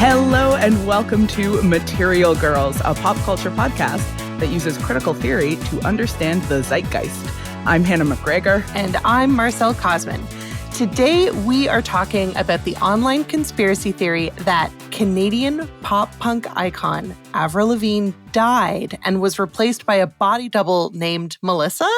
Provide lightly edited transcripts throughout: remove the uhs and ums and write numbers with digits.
Hello and welcome to Material Girls, a pop culture podcast that uses critical theory to understand the zeitgeist. I'm Hannah McGregor. And I'm Marcelle Cosman. Today, we are talking about the online conspiracy theory that Canadian pop punk icon Avril Lavigne died and was replaced by a body double named Melissa.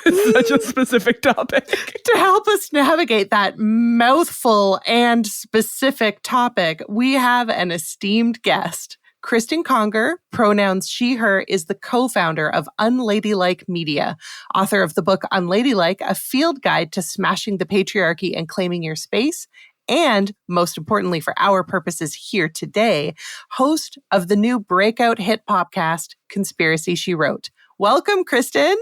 It's such a specific topic. To help us navigate that mouthful and specific topic, we have an esteemed guest. Cristen Conger, pronouns she, her, is the co-founder of Unladylike Media, author of the book Unladylike, a field guide to smashing the patriarchy and claiming your space, and, most importantly for our purposes here today, host of the new breakout hit podcast, Conspiracy She Wrote. Welcome, Cristen.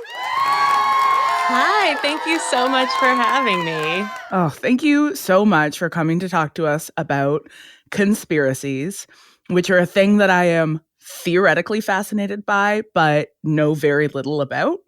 Hi, thank you so much for having me. Oh, thank you so much for coming to talk to us about conspiracies, which are a thing that I am theoretically fascinated by, but know very little about,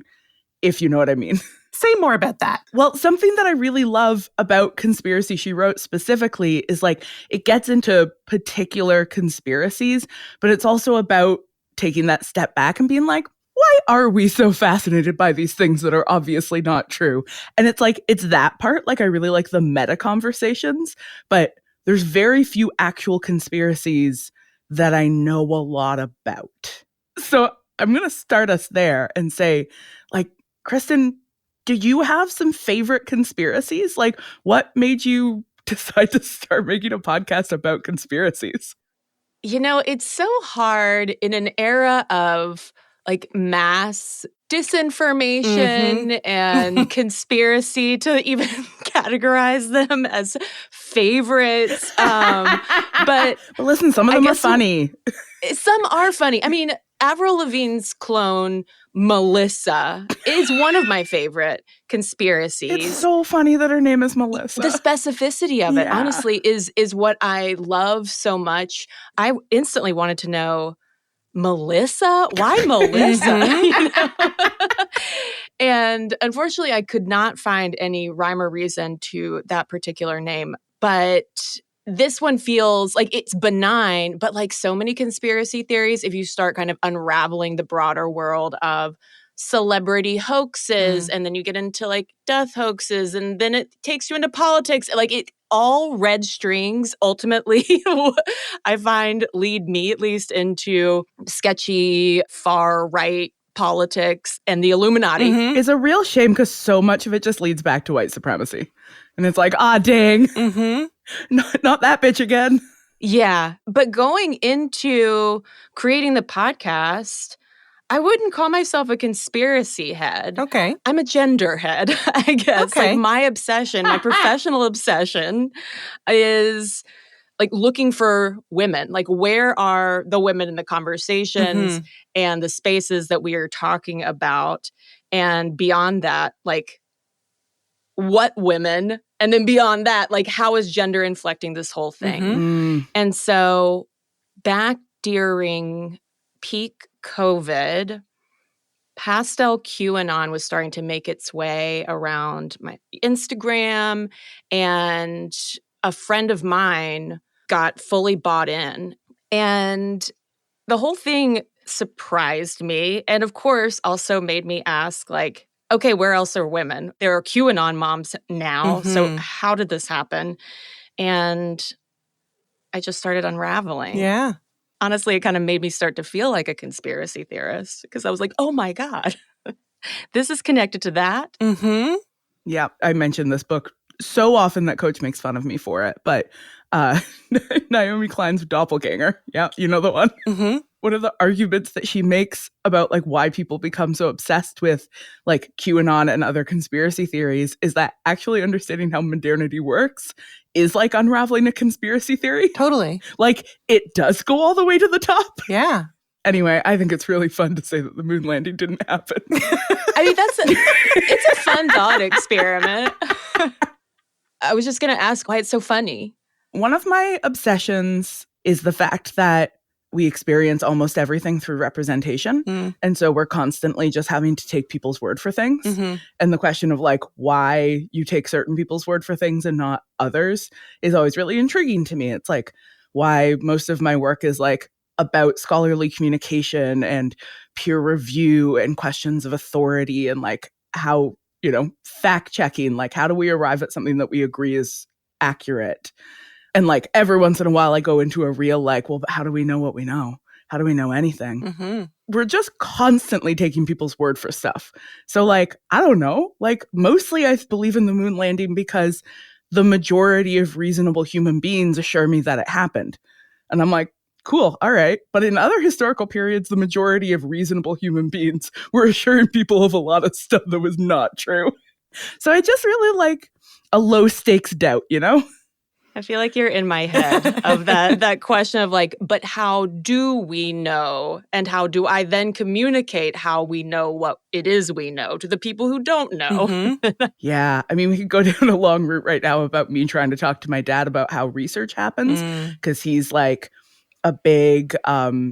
if you know what I mean. Say more about that. Well, something that I really love about Conspiracy She Wrote specifically is like it gets into particular conspiracies, but it's also about taking that step back and being like, why are we so fascinated by these things that are obviously not true? And it's like, it's that part. Like, I really like the meta conversations, but there's very few actual conspiracies that I know a lot about. So I'm going to start us there and say, like, Cristen, do you have some favorite conspiracies? Like, what made you decide to start making a podcast about conspiracies? You know, it's so hard in an era of like mass disinformation and conspiracy to even categorize them as favorites. But listen, some of them are funny. Some are funny. I mean, Avril Lavigne's clone, Melissa, is one of my favorite conspiracies. It's so funny that her name is Melissa. The specificity of it, honestly, is what I love so much. I instantly wanted to know, Melissa? Why Melissa? You know? And unfortunately, I could not find any rhyme or reason to that particular name. But this one feels like it's benign, but like so many conspiracy theories, if you start kind of unraveling the broader world of celebrity hoaxes, and then you get into like death hoaxes, and then it takes you into politics, like it all red strings ultimately I find lead me at least into sketchy far right politics and the Illuminati. It's a real shame because so much of it just leads back to white supremacy. And it's like, dang, not that bitch again. Yeah. But going into creating the podcast, I wouldn't call myself a conspiracy head. Okay. I'm a gender head, I guess. Okay. Like my obsession, my professional obsession is like looking for women. Like where are the women in the conversations and the spaces that we are talking about? And beyond that, like what women? And then beyond that, like how is gender inflecting this whole thing? And so back during peak COVID, pastel QAnon was starting to make its way around my Instagram, and a friend of mine got fully bought in. And the whole thing surprised me. And of course, also made me ask, like, okay, where else are women? There are QAnon moms now. So how did this happen? And I just started unraveling. Yeah. Honestly, it kind of made me start to feel like a conspiracy theorist because I was like, oh my God, this is connected to that. Yeah, I mentioned this book so often that Coach makes fun of me for it, but Naomi Klein's Doppelganger. Yeah, you know the one. One of the arguments that she makes about like why people become so obsessed with like QAnon and other conspiracy theories is that actually understanding how modernity works is like unraveling a conspiracy theory. Totally. Like it does go all the way to the top. Yeah. Anyway, I think it's really fun to say that the moon landing didn't happen. I mean, it's a fun thought experiment. I was just going to ask why it's so funny. One of my obsessions is the fact that we experience almost everything through representation. And so we're constantly just having to take people's word for things. And the question of like why you take certain people's word for things and not others is always really intriguing to me. It's like, why most of my work is like about scholarly communication and peer review and questions of authority and like how, you know, fact checking, like how do we arrive at something that we agree is accurate? And like every once in a while I go into a real like, well, but how do we know what we know? How do we know anything? Mm-hmm. We're just constantly taking people's word for stuff. So like, I don't know, like mostly I believe in the moon landing because the majority of reasonable human beings assure me that it happened. And I'm like, cool, all right. But in other historical periods, the majority of reasonable human beings were assuring people of a lot of stuff that was not true. So I just really like a low stakes doubt, you know? I feel like you're in my head of that question of like, but how do we know? And how do I then communicate how we know what it is we know to the people who don't know? Mm-hmm. Yeah. I mean, we could go down a long route right now about me trying to talk to my dad about how research happens because he's like a big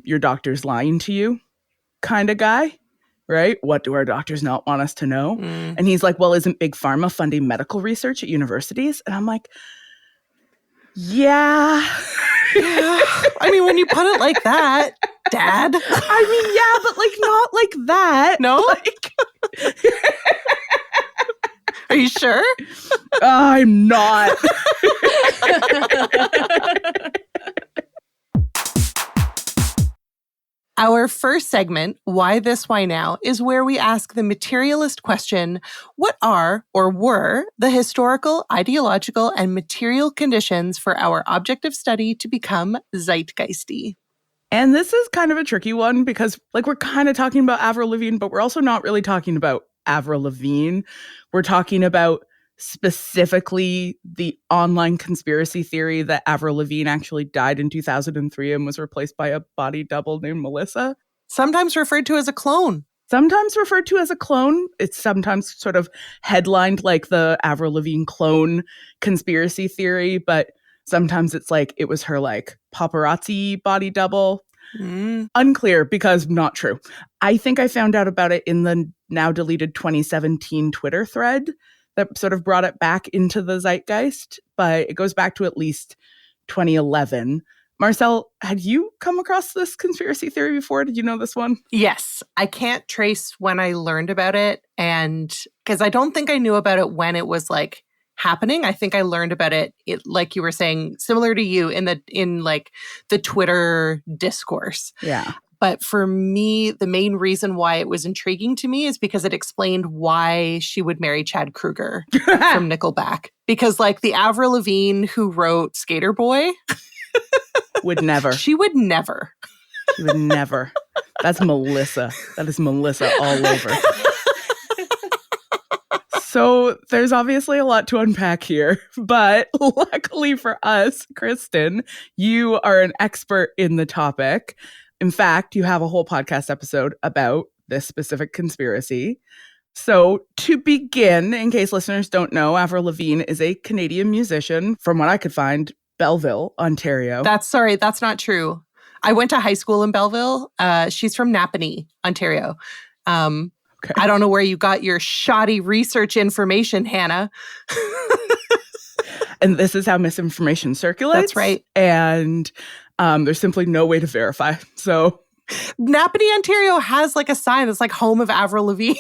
your doctor's lying to you kind of guy. Right? What do our doctors not want us to know? And he's like, well, isn't Big Pharma funding medical research at universities? And I'm like, yeah. Yeah. I mean, when you put it like that, Dad. I mean, yeah, but like not like that. No? Like, are you sure? I'm not. Our first segment, Why This, Why Now, is where we ask the materialist question, what are or were the historical, ideological, and material conditions for our object of study to become zeitgeisty? And this is kind of a tricky one because like we're kind of talking about Avril Lavigne, but we're also not really talking about Avril Lavigne. We're talking about specifically the online conspiracy theory that Avril Lavigne actually died in 2003 and was replaced by a body double named Melissa. Sometimes referred to as a clone. Sometimes referred to as a clone. It's sometimes sort of headlined like the Avril Lavigne clone conspiracy theory, but sometimes it's like it was her like paparazzi body double. Unclear because not true. I think I found out about it in the now deleted 2017 Twitter thread that sort of brought it back into the zeitgeist, but it goes back to at least 2011. Marcel, had you come across this conspiracy theory before? Did you know this one? Yes. I can't trace when I learned about it, and because I don't think I knew about it when it was like happening. I think I learned about it, like you were saying, similar to you in like the Twitter discourse. Yeah. But for me, the main reason why it was intriguing to me is because it explained why she would marry Chad Kroeger from Nickelback. Because like the Avril Lavigne who wrote Skater Boy would never. She would never. She would never. That's Melissa. That is Melissa all over. So there's obviously a lot to unpack here, but luckily for us, Cristen, you are an expert in the topic. In fact, you have a whole podcast episode about this specific conspiracy. So to begin, in case listeners don't know, Avril Lavigne is a Canadian musician, from what I could find, Belleville, Ontario. That's not true. I went to high school in Belleville. She's from Napanee, Ontario. Okay. I don't know where you got your shoddy research information, Hannah. And this is how misinformation circulates. That's right. And there's simply no way to verify. So Napanee, Ontario has like a sign that's like home of Avril Lavigne.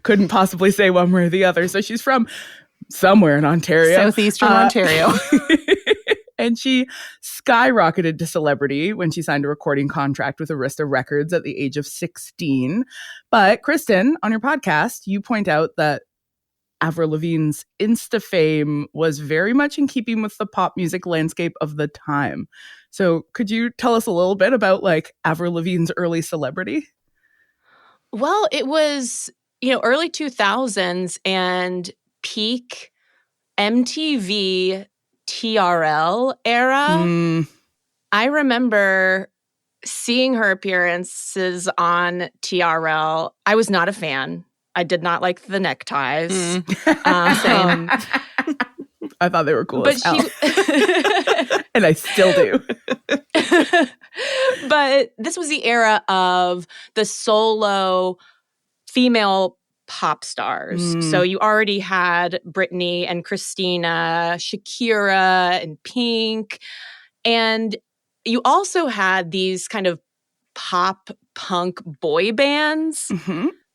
Couldn't possibly say one way or the other. So she's from somewhere in Ontario. Southeastern Ontario. And she skyrocketed to celebrity when she signed a recording contract with Arista Records at the age of 16. But Cristen, on your podcast, you point out that Avril Lavigne's Insta fame was very much in keeping with the pop music landscape of the time. So could you tell us a little bit about like Avril Lavigne's early celebrity? Well, it was, early 2000s and peak MTV TRL era. I remember seeing her appearances on TRL. I was not a fan. I did not like the neckties. Same. I thought they were cool as hell. But and I still do. But this was the era of the solo female pop stars. So you already had Britney and Christina, Shakira and Pink. And you also had these kind of pop punk boy bands.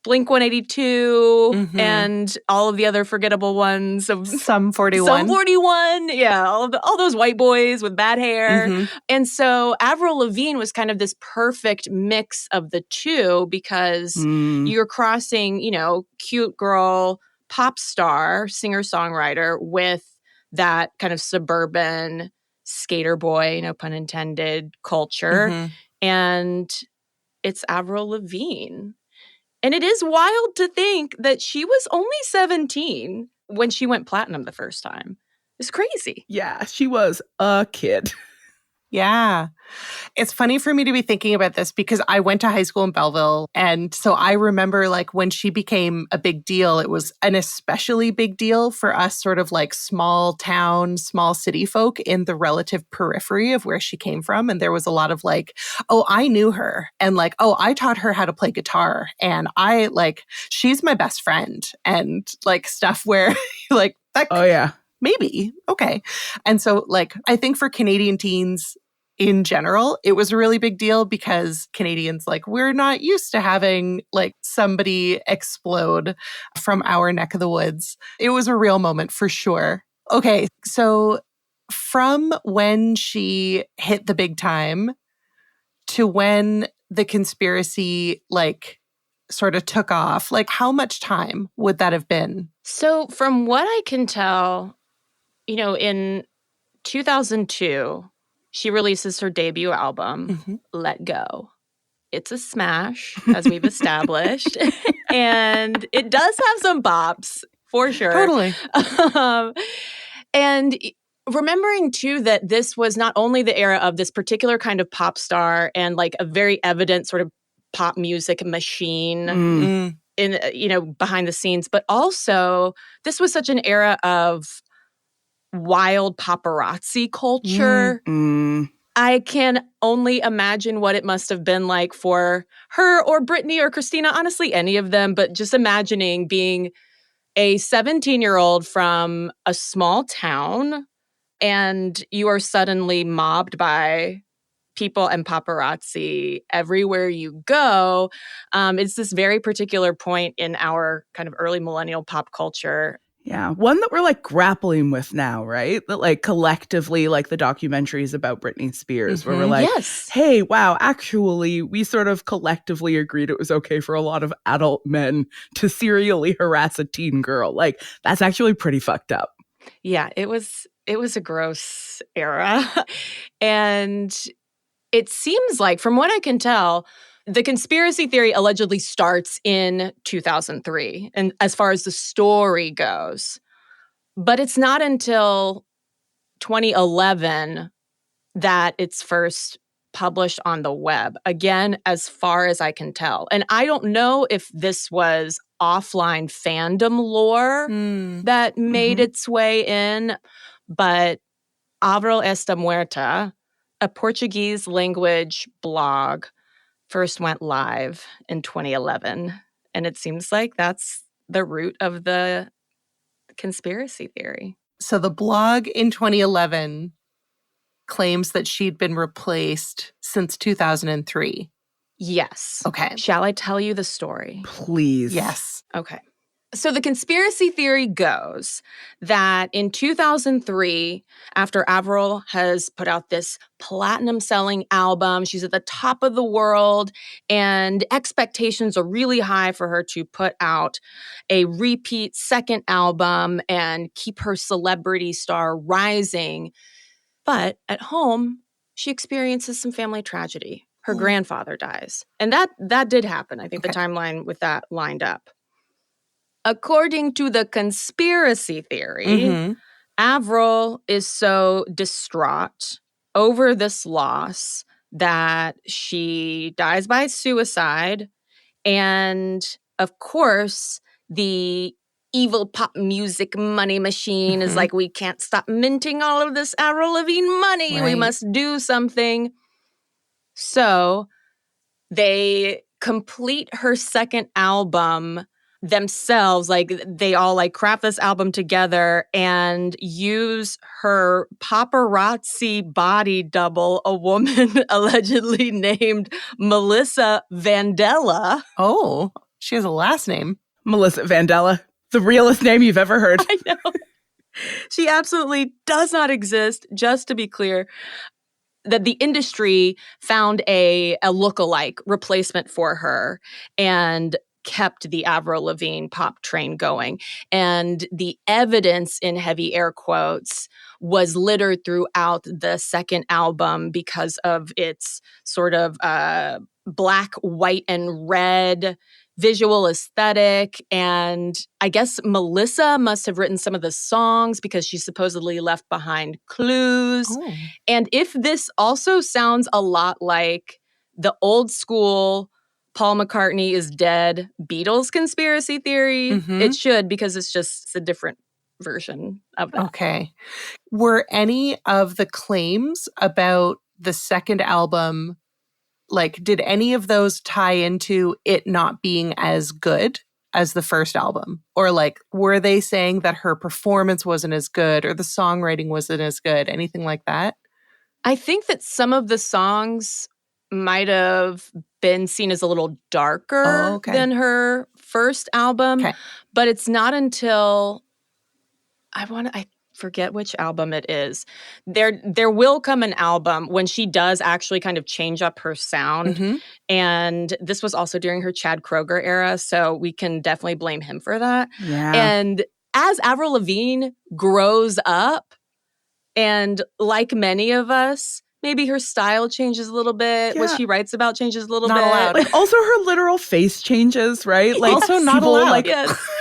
Blink-182 and all of the other forgettable ones. Sum 41. Sum 41. Yeah, all those white boys with bad hair. And so Avril Lavigne was kind of this perfect mix of the two because you're crossing, cute girl, pop star, singer-songwriter with that kind of suburban skater boy, no pun intended, culture. And it's Avril Lavigne. And it is wild to think that she was only 17 when she went platinum the first time. It's crazy. Yeah, she was a kid. Yeah. It's funny for me to be thinking about this because I went to high school in Belleville. And so I remember like when she became a big deal, it was an especially big deal for us sort of like small town, small city folk in the relative periphery of where she came from. And there was a lot of like, oh, I knew her. And like, oh, I taught her how to play guitar. And I like, she's my best friend. And like stuff where like, that. Oh, yeah. Maybe. Okay. And so like, I think for Canadian teens, in general, it was a really big deal because Canadians, like, we're not used to having, like, somebody explode from our neck of the woods. It was a real moment for sure. Okay, so from when she hit the big time to when the conspiracy, like, sort of took off, like, how much time would that have been? So from what I can tell, in 2002, she releases her debut album, Let Go. It's a smash, as we've established. And it does have some bops, for sure. Totally. And remembering, too, that this was not only the era of this particular kind of pop star and like a very evident sort of pop music machine in, behind the scenes, but also this was such an era of wild paparazzi culture. I can only imagine what it must have been like for her or Britney or Christina, honestly, any of them, but just imagining being a 17-year-old from a small town and you are suddenly mobbed by people and paparazzi everywhere you go. It's this very particular point in our kind of early millennial pop culture. Yeah, one that we're like grappling with now, right? That like collectively, like the documentaries about Britney Spears, where we're like, hey, wow, actually, we sort of collectively agreed it was okay for a lot of adult men to serially harass a teen girl. Like, that's actually pretty fucked up. Yeah, it was a gross era. And it seems like, from what I can tell, the conspiracy theory allegedly starts in 2003, and as far as the story goes. But it's not until 2011 that it's first published on the web. Again, as far as I can tell. And I don't know if this was offline fandom lore that made its way in, but Avril Está Muerta, a Portuguese language blog, first went live in 2011. And it seems like that's the root of the conspiracy theory. So the blog in 2011 claims that she'd been replaced since 2003. Yes. Okay. Shall I tell you the story? Please. Yes. Okay. So the conspiracy theory goes that in 2003, after Avril has put out this platinum-selling album, she's at the top of the world, and expectations are really high for her to put out a repeat second album and keep her celebrity star rising. But at home, she experiences some family tragedy. Her grandfather dies. And that did happen. I think the timeline with that lined up. According to the conspiracy theory, Avril is so distraught over this loss that she dies by suicide. And of course, the evil pop music money machine is like, we can't stop minting all of this Avril Lavigne money. Right. We must do something. So they complete her second album themselves, like they all like craft this album together and use her paparazzi body double, a woman allegedly named Melissa Vandella. Oh, she has a last name. Melissa Vandella, the realest name you've ever heard. I know. She absolutely does not exist, just to be clear. That the industry found a lookalike replacement for her and kept the Avril Lavigne pop train going. And the evidence, in heavy air quotes, was littered throughout the second album because of its sort of black, white, and red visual aesthetic. And I guess Melissa must have written some of the songs because she supposedly left behind clues. Oh. And if this also sounds a lot like the old school Paul McCartney is dead Beatles conspiracy theory, it should, because it's a different version of that. Okay. Were any of the claims about the second album, like, did any of those tie into it not being as good as the first album? Or like, were they saying that her performance wasn't as good or the songwriting wasn't as good? Anything like that? I think that some of the songs might have been seen as a little darker than her first album. But it's not until I forget which album it is. There will come an album when she does actually kind of change up her sound. And this was also during her Chad Kroeger era, so we can definitely blame him for that. Yeah. And as Avril Lavigne grows up, and like many of us, maybe her style changes a little bit. What she writes about changes a little bit. Allowed. Like also her literal face changes, right? Like also not people allowed. Like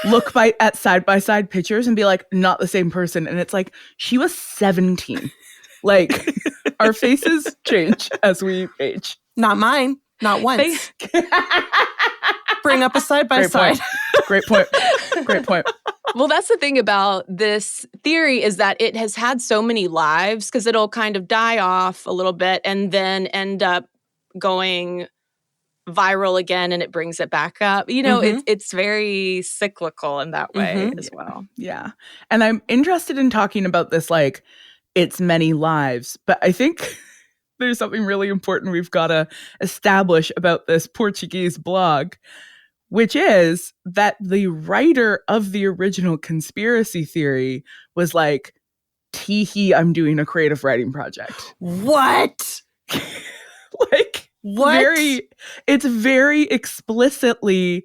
look at side-by-side pictures and be like, not the same person. And it's like, she was 17. Like our faces change as we age. Not mine. Not once. Bring up a side-by-side. Great point. Great point. Well, that's the thing about this theory is that it has had so many lives because it'll kind of die off a little bit and then end up going viral again and it brings it back up. You know, it's very cyclical in that way as well. Yeah. And I'm interested in talking about this, like, its many lives, but I think there's something really important we've got to establish about this Portuguese blog, which is that the writer of the original conspiracy theory was like, tee-hee, I'm doing a creative writing project. What? Like, what? It's very explicitly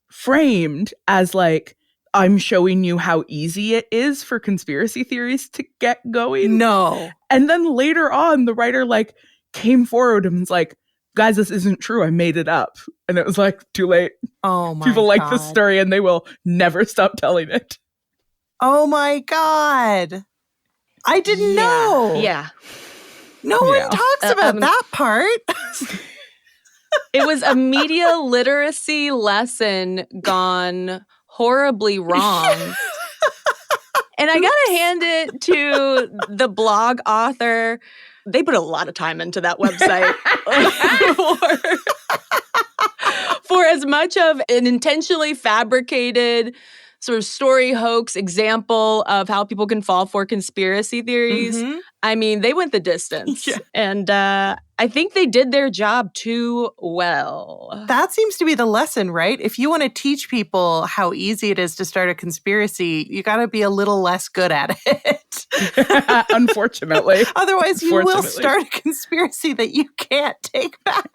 framed as like, I'm showing you how easy it is for conspiracy theories to get going. No. And then later on, the writer like came forward and was like, guys, this isn't true. I made it up. And it was like, too late. Oh my People God. like this story and they will never stop telling it. Oh my God. I didn't know. Yeah. No one talks about that part. It was a media literacy lesson gone horribly wrong. And I gotta hand it to the blog author. They put a lot of time into that website. For as much of an intentionally fabricated sort of story hoax example of how people can fall for conspiracy theories, I mean, they went the distance. Yeah. And I think they did their job too well. That seems to be the lesson, right? If you want to teach people how easy it is to start a conspiracy, you got to be a little less good at it. Unfortunately. Otherwise, you will start a conspiracy that you can't take back.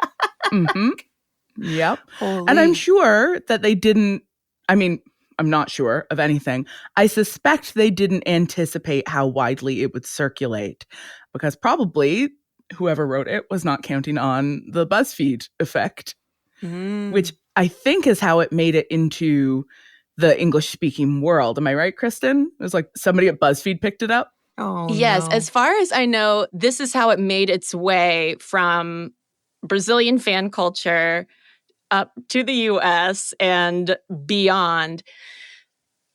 Yep. Holy. And I'm sure that they didn't, I'm not sure of anything. I suspect they didn't anticipate how widely it would circulate because probably whoever wrote it was not counting on the BuzzFeed effect, which I think is how it made it into the English-speaking world. Am I right, Cristen? It was like somebody at BuzzFeed picked it up? Oh, yes. no. As far as I know, this is how it made its way from Brazilian fan culture up to the US and beyond.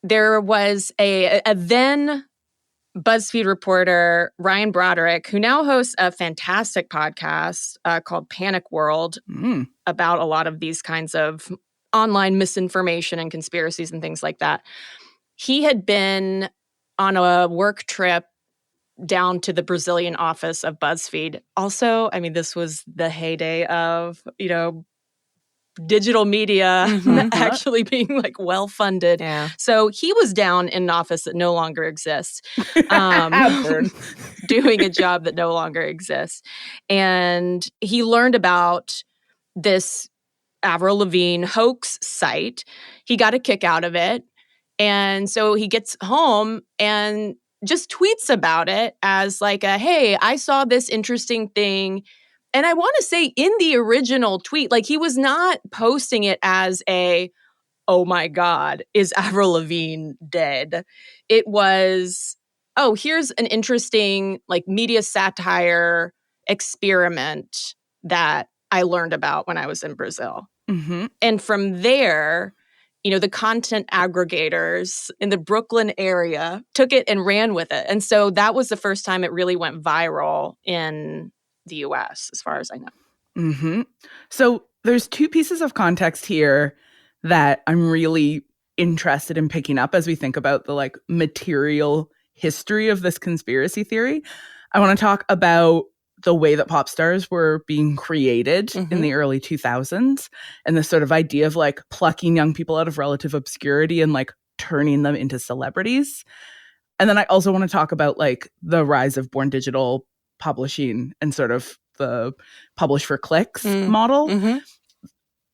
There was a then BuzzFeed reporter, Ryan Broderick, who now hosts a fantastic podcast called Panic World about a lot of these kinds of online misinformation and conspiracies and things like that. He had been on a work trip down to the Brazilian office of BuzzFeed. Also, I mean, this was the heyday of, digital media actually being like well-funded. Yeah. So he was down in an office that no longer exists, doing a job that no longer exists. And he learned about this Avril Lavigne hoax site. He got a kick out of it. And so he gets home and just tweets about it as like hey, I saw this interesting thing. And I want to say in the original tweet, like he was not posting it as oh my God, is Avril Lavigne dead? It was, oh, here's an interesting like media satire experiment that I learned about when I was in Brazil. Mm-hmm. And from there, the content aggregators in the Brooklyn area took it and ran with it. And so that was the first time it really went viral in the US, as far as I know. Mm-hmm. So there's two pieces of context here that I'm really interested in picking up as we think about the like material history of this conspiracy theory. I want to talk about the way that pop stars were being created in the early 2000s and this sort of idea of like plucking young people out of relative obscurity and like turning them into celebrities. And then I also want to talk about like the rise of born digital publishing and sort of the publish for clicks model.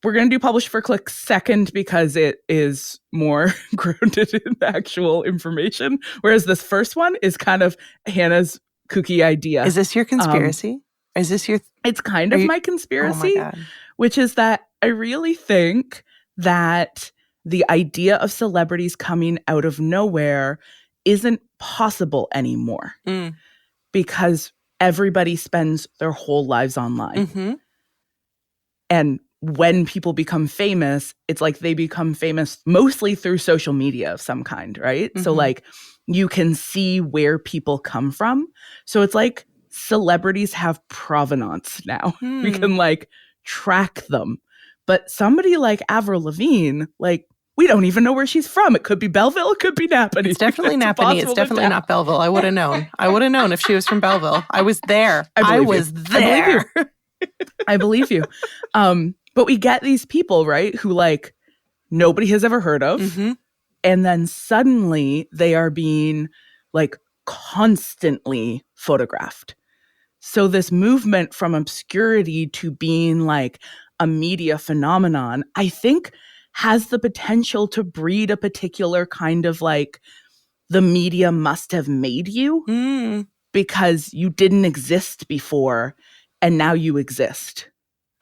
We're going to do publish for clicks second because it is more grounded in actual information. Whereas this first one is kind of Hannah's kooky idea. Is this your conspiracy? Is this your... It's kind of my conspiracy, which is that I really think that the idea of celebrities coming out of nowhere isn't possible anymore because everybody spends their whole lives online. And when people become famous, it's like they become famous mostly through social media of some kind, right? So like you can see where people come from. So it's like celebrities have provenance now. We can like track them. But somebody like Avril Lavigne, like we don't even know where she's from. It could be Belleville. It could be Napanee. It's definitely Napanee. It's definitely not Belleville. I would have known. I would have known if she was from Belleville. I was there. I was there. I believe you. But we get these people, right, who like nobody has ever heard of. And then suddenly they are being like constantly photographed. So this movement from obscurity to being like a media phenomenon, I think has the potential to breed a particular kind of like the media must have made you because you didn't exist before and now you exist.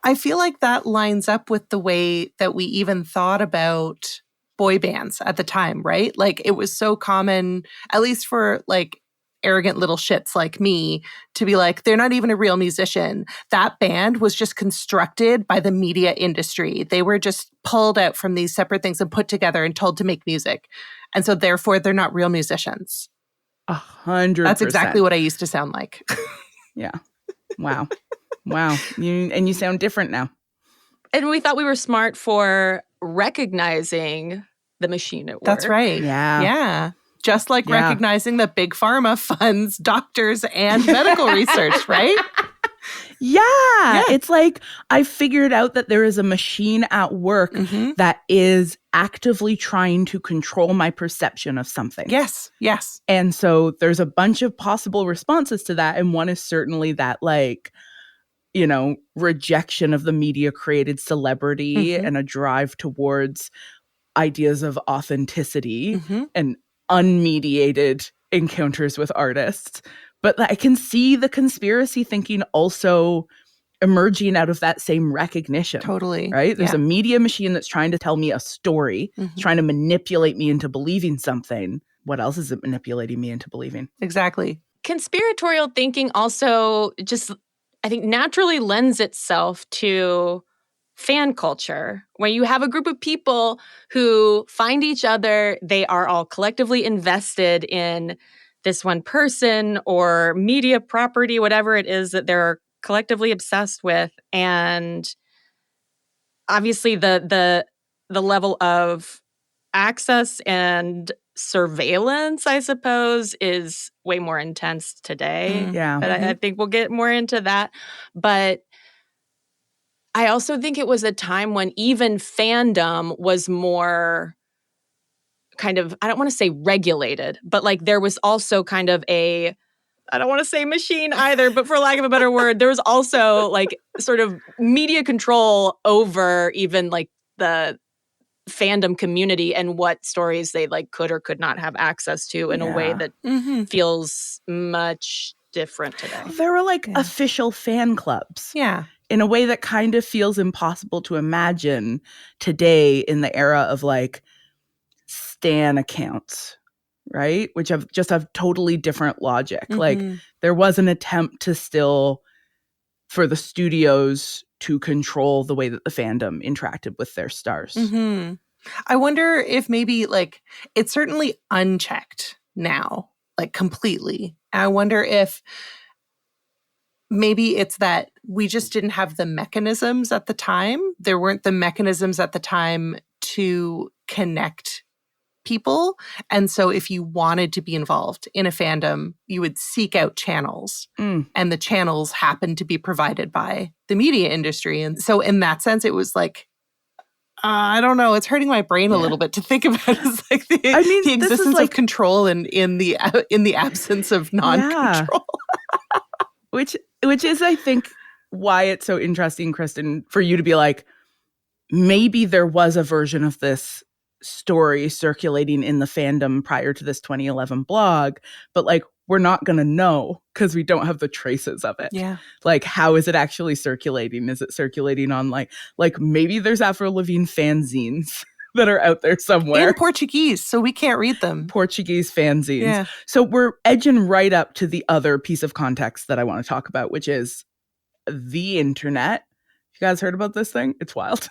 I feel like that lines up with the way that we even thought about boy bands at the time, right? Like it was so common, at least for like arrogant little shits like me, to be like, they're not even a real musician. That band was just constructed by the media industry. They were just pulled out from these separate things and put together and told to make music. And so therefore, they're not real musicians. 100%. That's exactly what I used to sound like. Yeah. Wow. Wow. You sound different now. And we thought we were smart for recognizing the machine at work. That's right. Yeah. Yeah. Just like recognizing that Big Pharma funds doctors and medical research, right? Yeah. It's like I figured out that there is a machine at work that is actively trying to control my perception of something. Yes. Yes. And so there's a bunch of possible responses to that. And one is certainly that like, rejection of the media created celebrity and a drive towards ideas of authenticity and unmediated encounters with artists. But I can see the conspiracy thinking also emerging out of that same recognition. Totally. Right? There's a media machine that's trying to tell me a story, trying to manipulate me into believing something. What else is it manipulating me into believing? Exactly. Conspiratorial thinking also just, I think, naturally lends itself to fan culture, where you have a group of people who find each other. They are all collectively invested in this one person or media property, whatever it is that they're collectively obsessed with. And obviously the the level of access and surveillance, I suppose, is way more intense today. Yeah. But I think we'll get more into that. But I also think it was a time when even fandom was more kind of, I don't want to say regulated, but like there was also kind of a, I don't want to say machine either, but for lack of a better word, there was also like sort of media control over even like the fandom community and what stories they like could or could not have access to in a way that feels much different today. There were like official fan clubs. Yeah. In a way that kind of feels impossible to imagine today in the era of like stan accounts, right? Which have totally different logic. Like there was an attempt to still, for the studios to control the way that the fandom interacted with their stars. I wonder if maybe like it's certainly unchecked now, like completely. I wonder if maybe it's that we just didn't have the mechanisms at the time. There weren't the mechanisms at the time to connect people. And so if you wanted to be involved in a fandom, you would seek out channels. And the channels happened to be provided by the media industry. And so in that sense, it was like, I don't know. It's hurting my brain a little bit to think about it. It's like the existence of control in the absence of non-control. Which is, I think, why it's so interesting, Cristen, for you to be like, maybe there was a version of this story circulating in the fandom prior to this 2011 blog, but like, we're not going to know because we don't have the traces of it. Yeah. Like, how is it actually circulating? Is it circulating on like maybe there's Avril Lavigne fanzines that are out there somewhere. In Portuguese, so we can't read them. Portuguese fanzines. Yeah. So we're edging right up to the other piece of context that I want to talk about, which is the internet. You guys heard about this thing? It's wild.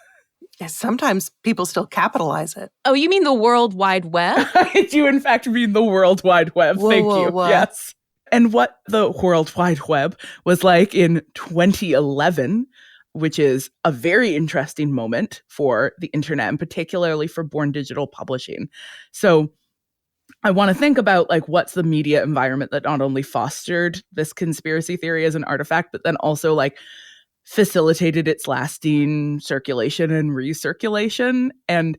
Yes, sometimes people still capitalize it. Oh, you mean the World Wide Web? I do, in fact, mean the World Wide Web. Thank you. Yes. And what the World Wide Web was like in 2011, which is a very interesting moment for the internet and particularly for Born Digital Publishing. So I want to think about like what's the media environment that not only fostered this conspiracy theory as an artifact, but then also like facilitated its lasting circulation and recirculation. And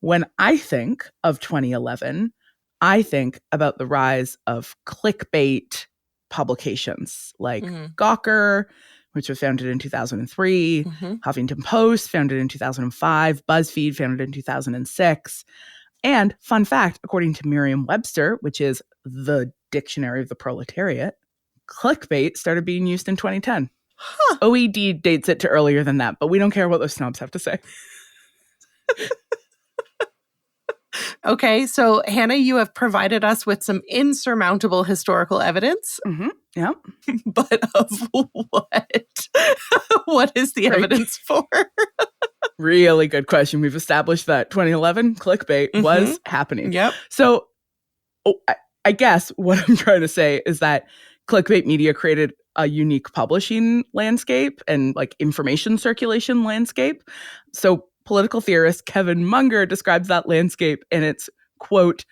when I think of 2011, I think about the rise of clickbait publications like Gawker, which was founded in 2003, Huffington Post, founded in 2005, BuzzFeed, founded in 2006. And fun fact, according to Merriam-Webster, which is the dictionary of the proletariat, clickbait started being used in 2010. OED dates it to earlier than that, but we don't care what those snobs have to say. Okay, so Hannah, you have provided us with some insurmountable historical evidence. Yeah. But of what? What is the evidence for? Really good question. We've established that 2011 clickbait was happening. Yep. So I guess what I'm trying to say is that clickbait media created a unique publishing landscape and like information circulation landscape. So political theorist Kevin Munger describes that landscape in its, quote,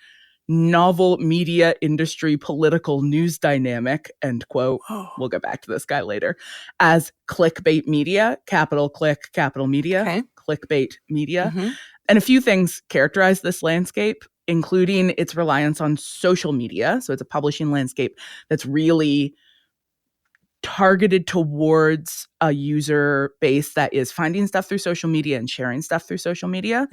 novel media industry political news dynamic, end quote. We'll get back to this guy later, as clickbait media, capital click, capital media, clickbait media. And a few things characterize this landscape, including its reliance on social media. So it's a publishing landscape that's really targeted towards a user base that is finding stuff through social media and sharing stuff through social media.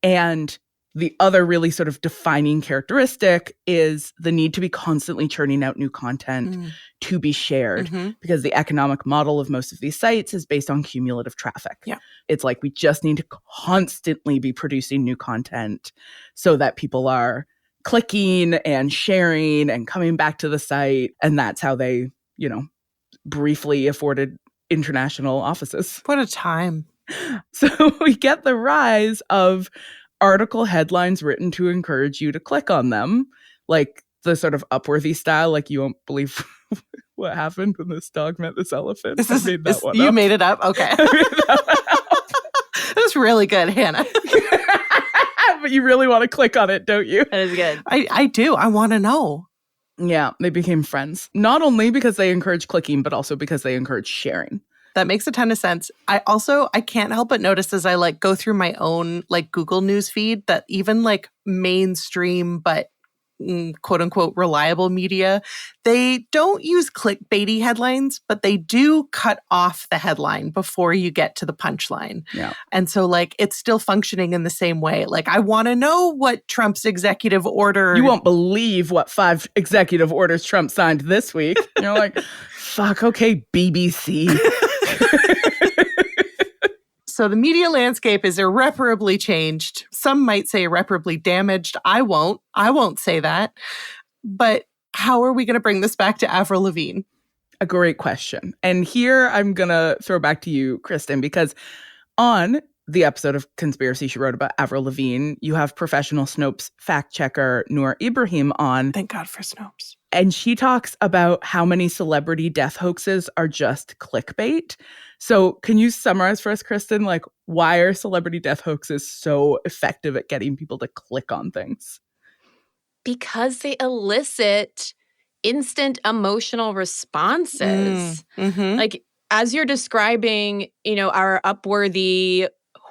And the other really sort of defining characteristic is the need to be constantly churning out new content to be shared, because the economic model of most of these sites is based on cumulative traffic. Yeah. It's like we just need to constantly be producing new content so that people are clicking and sharing and coming back to the site. And that's how they, you know, briefly afforded international offices. What a time. So we get the rise of article headlines written to encourage you to click on them, like the sort of Upworthy style, like you won't believe what happened when this dog met this elephant. You made it up? Okay. That was really good, Hannah. But you really want to click on it, don't you? That is good. I do. I want to know. Yeah, they became friends. Not only because they encourage clicking, but also because they encourage sharing. That makes a ton of sense. I can't help but notice as I like go through my own like Google News feed that even like mainstream but quote unquote reliable media, they don't use clickbaity headlines, but they do cut off the headline before you get to the punchline. Yeah. And so like it's still functioning in the same way. Like I want to know what Trump's executive order. You won't believe what 5 executive orders Trump signed this week. You're like, fuck, okay, BBC. So the media landscape is irreparably changed. Some might say irreparably damaged. I won't say that. But how are we going to bring this back to Avril Lavigne? A great question. And here I'm going to throw back to you, Cristen, because on the episode of Conspiracy she wrote about Avril Lavigne, you have professional Snopes fact checker Noor Ibrahim on. Thank God for Snopes. And she talks about how many celebrity death hoaxes are just clickbait. So can you summarize for us, Cristen, like why are celebrity death hoaxes so effective at getting people to click on things? Because they elicit instant emotional responses. Mm-hmm. Like as you're describing, our Upworthy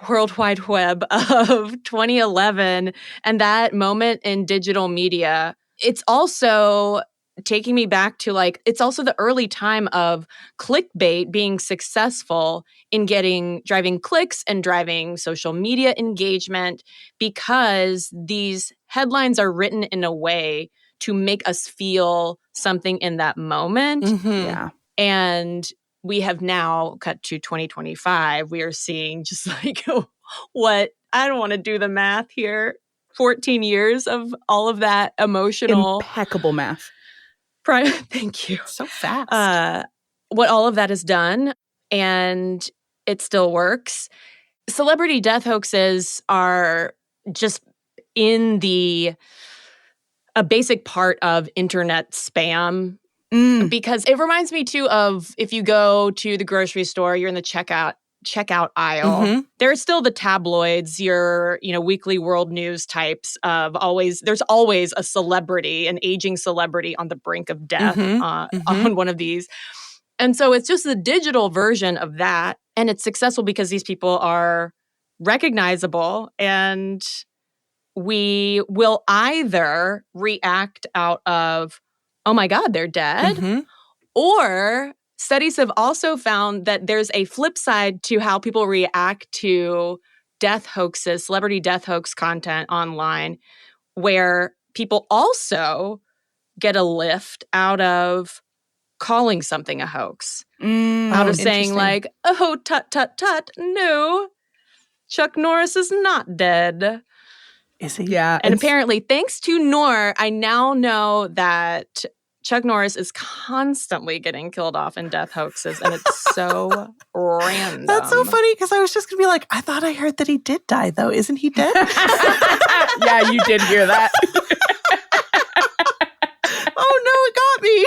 World Wide Web of 2011 and that moment in digital media, it's also taking me back to it's also the early time of clickbait being successful in driving clicks and driving social media engagement because these headlines are written in a way to make us feel something in that moment. Mm-hmm. Yeah. And we have now cut to 2025. We are seeing just what, I don't want to do the math here, 14 years of all of that emotional. Impeccable math. Thank you. So fast. What all of that is done, and it still works. Celebrity death hoaxes are just a basic part of internet spam. Because it reminds me too of if you go to the grocery store, you're in the checkout aisle. Mm-hmm. There's still the tabloids, your weekly world news types of there's always a celebrity, an aging celebrity on the brink of death on one of these. And so it's just the digital version of that. And it's successful because these people are recognizable and we will either react out of, oh my God, they're dead, or studies have also found that there's a flip side to how people react to death hoaxes, celebrity death hoax content online, where people also get a lift out of calling something a hoax. Out of saying oh, tut, tut, tut, no, Chuck Norris is not dead. Is he? Yeah. And apparently, thanks to Noor, I now know that Chuck Norris is constantly getting killed off in death hoaxes, and it's so random. That's so funny because I was just going to be like, I thought I heard that he did die, though. Isn't he dead? Yeah, you did hear that. Oh, no, it got me.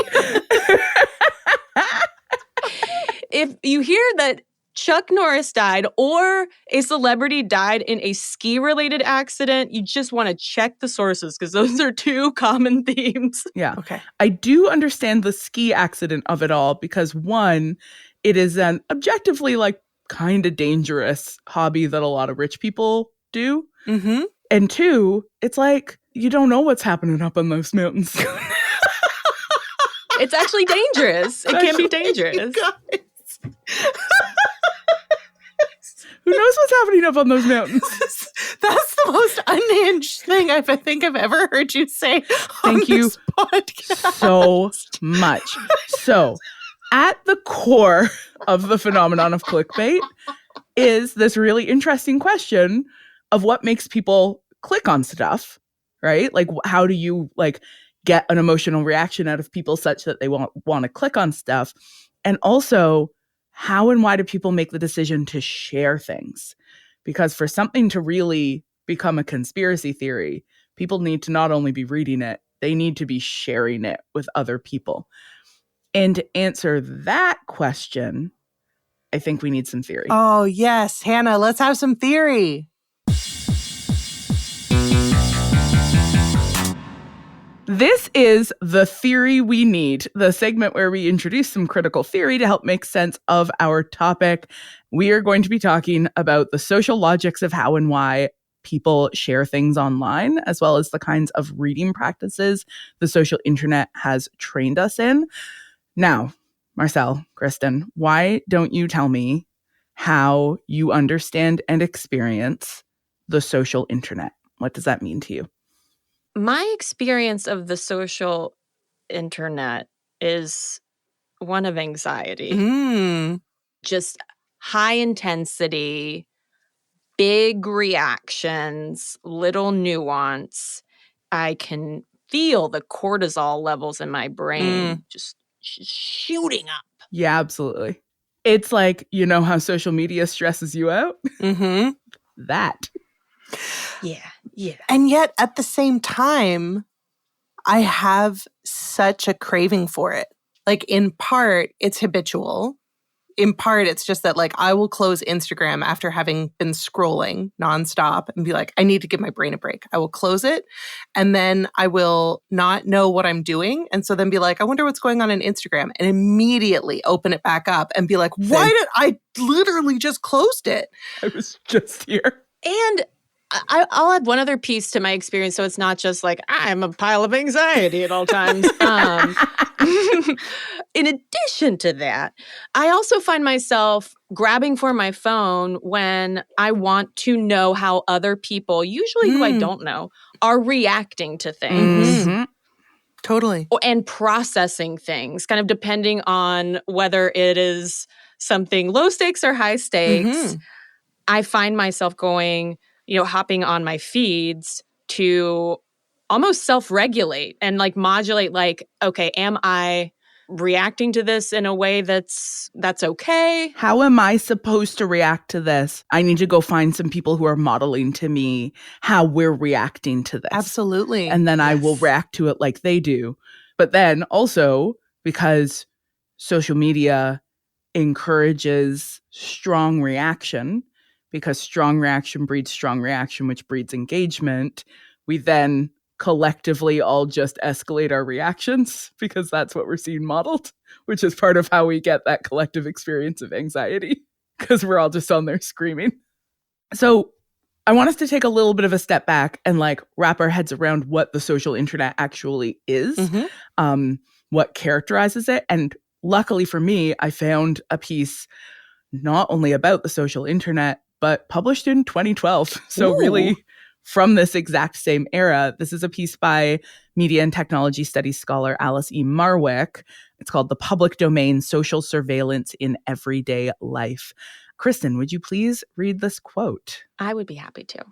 If you hear that Chuck Norris died or a celebrity died in a ski-related accident, you just want to check the sources because those are two common themes. Yeah. Okay. I do understand the ski accident of it all because one, it is an objectively kind of dangerous hobby that a lot of rich people do. Mm-hmm. And two, it's you don't know what's happening up in those mountains. It's actually dangerous. It can be dangerous. Who knows what's happening up on those mountains? That's the most unhinged thing I think I've ever heard you say. Thank you this podcast. so much. So, at the core of the phenomenon of clickbait is this really interesting question of what makes people click on stuff, right? How do you get an emotional reaction out of people such that they want to click on stuff? And also, how and why do people make the decision to share things? Because for something to really become a conspiracy theory, people need to not only be reading it, they need to be sharing it with other people. And to answer that question, I think we need some theory. Oh, yes. Hannah, let's have some theory. This is The Theory We Need, the segment where we introduce some critical theory to help make sense of our topic. We are going to be talking about the social logics of how and why people share things online, as well as the kinds of reading practices the social internet has trained us in. Now, Marcel, Cristen, why don't you tell me how you understand and experience the social internet? What does that mean to you? My experience of the social internet is one of anxiety. Just high intensity, big reactions, little nuance. I can feel the cortisol levels in my brain just shooting up. Yeah, absolutely. It's like, you know how social media stresses you out? That. Yeah. And yet, at the same time, I have such a craving for it. Like, in part, it's habitual. In part, it's just that, like, I will close Instagram after having been scrolling nonstop and be like, I need to give my brain a break. I will close it, and then I will not know what I'm doing. And so then be like, I wonder what's going on Instagram, and immediately open it back up and be like, why did I literally just closed it? I was just here. And I'll add one other piece to my experience, so it's not just like I'm a pile of anxiety at all times. In addition to that, I also find myself grabbing for my phone when I want to know how other people, usually who I don't know, are reacting to things. Totally. And processing things, kind of depending on whether it is something low stakes or high stakes. I find myself going, hopping on my feeds to almost self-regulate and like modulate, like, okay, am I reacting to this in a way that's okay? How am I supposed to react to this? I need to go find some people who are modeling to me how we're reacting to this. Absolutely. And then I will react to it like they do. But then also, because social media encourages strong reaction, because strong reaction breeds strong reaction, which breeds engagement, we then collectively all just escalate our reactions because that's what we're seeing modeled, which is part of how we get that collective experience of anxiety because we're all just on there screaming. So I want us to take a little bit of a step back and like wrap our heads around what the social internet actually is, what characterizes it. And luckily for me, I found a piece not only about the social internet, but published in 2012. So really from this exact same era. This is a piece by media and technology studies scholar Alice E. Marwick. It's called The Public Domain, Social Surveillance in Everyday Life. Cristen, would you please read this quote? I would be happy to.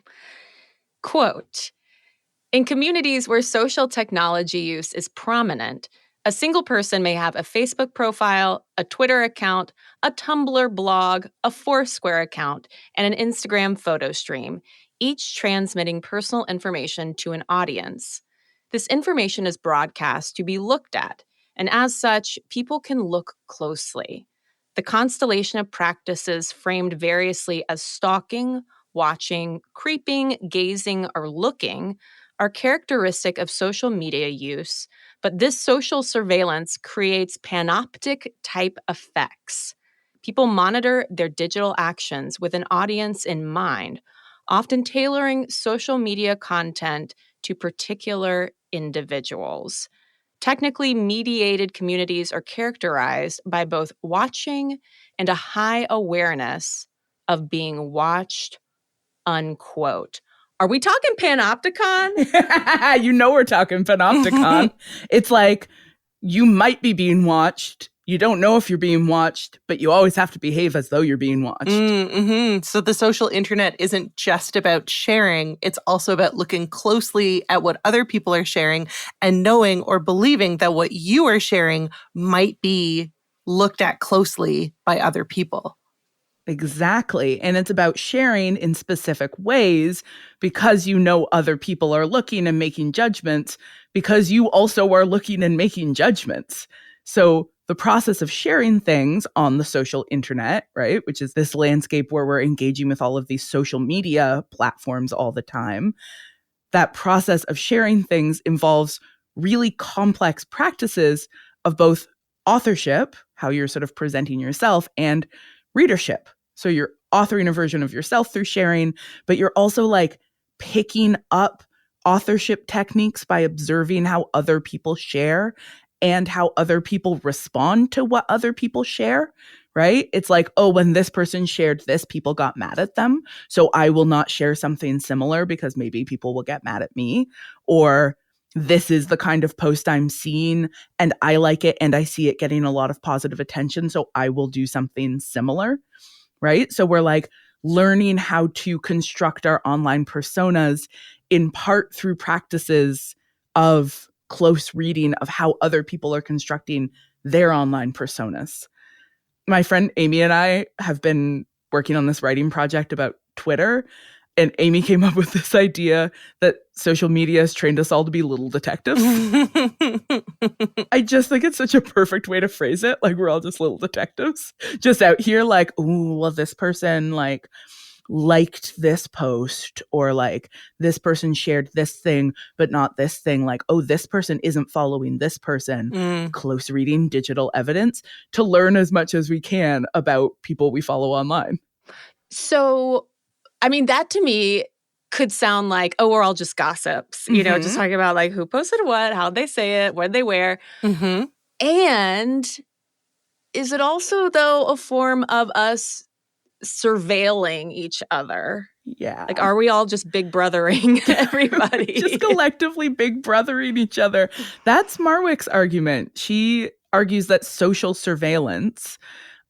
Quote, in communities where social technology use is prominent, a single person may have a Facebook profile, a Twitter account, a Tumblr blog, a Foursquare account, and an Instagram photo stream, each transmitting personal information to an audience. This information is broadcast to be looked at, and as such, people can look closely. The constellation of practices framed variously as stalking, watching, creeping, gazing, or looking are characteristic of social media use, but this social surveillance creates panoptic type effects. People monitor their digital actions with an audience in mind, often tailoring social media content to particular individuals. Technically mediated communities are characterized by both watching and a high awareness of being watched, unquote. Are we talking panopticon? You know we're talking panopticon. It's like you might be being watched. You don't know if you're being watched, but you always have to behave as though you're being watched. So the social internet isn't just about sharing. It's also about looking closely at what other people are sharing and knowing or believing that what you are sharing might be looked at closely by other people. Exactly. And it's about sharing in specific ways because you know other people are looking and making judgments because you also are looking and making judgments. So the process of sharing things on the social internet, right, which is this landscape where we're engaging with all of these social media platforms all the time, that process of sharing things involves really complex practices of both authorship, how you're sort of presenting yourself, and readership. So you're authoring a version of yourself through sharing, but you're also like picking up authorship techniques by observing how other people share and how other people respond to what other people share, right? It's like, oh, when this person shared this, people got mad at them. So I will not share something similar because maybe people will get mad at me. Or this is the kind of post I'm seeing and I like it and I see it getting a lot of positive attention. So I will do something similar, right? So we're like learning how to construct our online personas in part through practices of close reading of how other people are constructing their online personas. My friend Amy and I have been working on this writing project about Twitter, and Amy came up with this idea that social media has trained us all to be little detectives. I just think it's such a perfect way to phrase it. Like, we're all just little detectives, just out here like, ooh, well, this person like liked this post, or like this person shared this thing but not this thing, like, oh, this person isn't following this person. Close reading digital evidence to learn as much as we can about people we follow online. So I mean, that to me could sound like, oh, we're all just gossips, you know, just talking about like who posted what, how they say it, what they wear. And is it also, though, a form of us surveilling each other? Yeah. Like, are we all just big brothering everybody? Just collectively big brothering each other. That's Marwick's argument. She argues that social surveillance,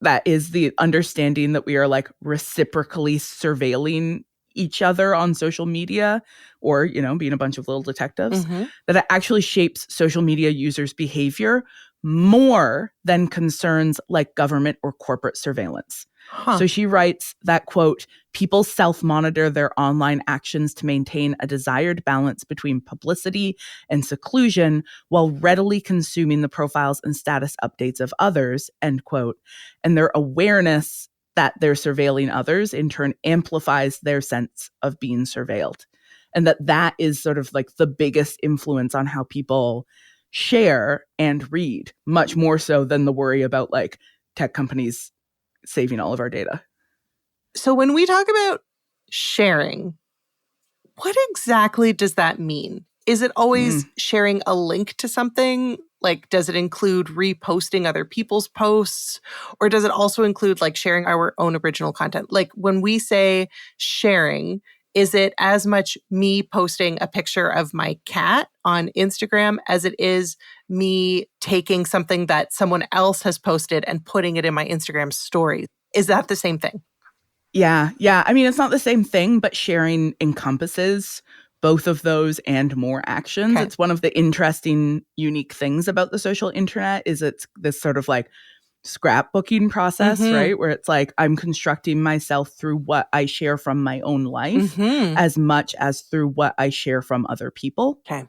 that is the understanding that we are like reciprocally surveilling each other on social media, or, you know, being a bunch of little detectives, that it actually shapes social media users' behavior more than concerns like government or corporate surveillance. So she writes that, quote, people self-monitor their online actions to maintain a desired balance between publicity and seclusion while readily consuming the profiles and status updates of others, end quote. And their awareness that they're surveilling others in turn amplifies their sense of being surveilled. And that is sort of like the biggest influence on how people share and read, much more so than the worry about like tech companies saving all of our data. So when we talk about sharing, what exactly does that mean? Is it always sharing a link to something? Like, does it include reposting other people's posts? Or does it also include like sharing our own original content? Like, when we say sharing, is it as much me posting a picture of my cat on Instagram as it is me taking something that someone else has posted and putting it in my Instagram story? Is that the same thing? Yeah. I mean, it's not the same thing, but sharing encompasses both of those and more actions. Okay. It's one of the interesting, unique things about the social internet is it's this sort of like scrapbooking process, right? Where it's like I'm constructing myself through what I share from my own life as much as through what I share from other people. Okay.